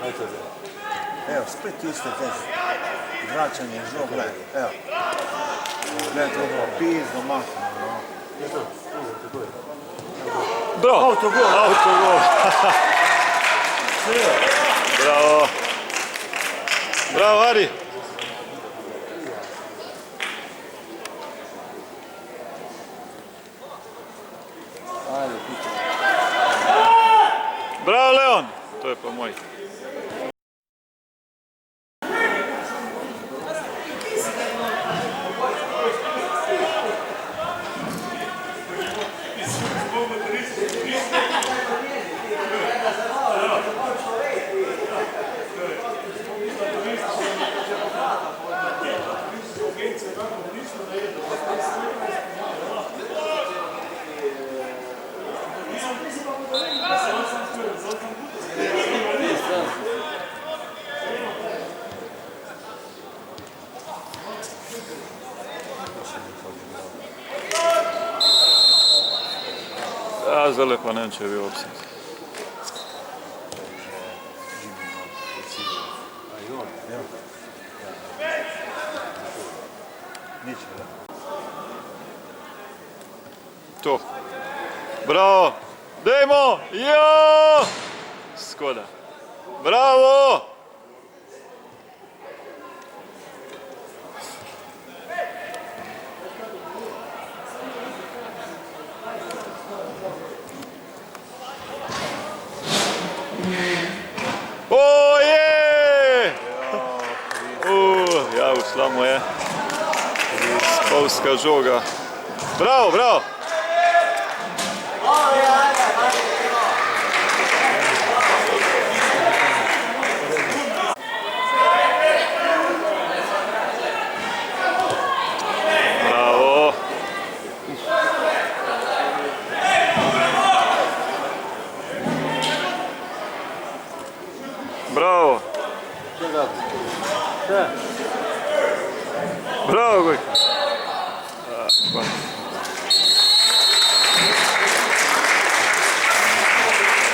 Evo, Split isto tež. Vraćanje žog, gledaj, evo. Gledaj, to bilo pizdo makno. Bravo! Autogol! Autogol! Bravo! Bravo, Ari! Ajde, piće. Bravo, Leon! To je po moj. Zele pa neće je bio opsad. To. Bravo! Dejmo! Jo! Skoda. Bravo! Oje! Ja ušla mu je. Spolska žoga. Bravo, bravo! Bravo! Bravo! Bravo, Gojko!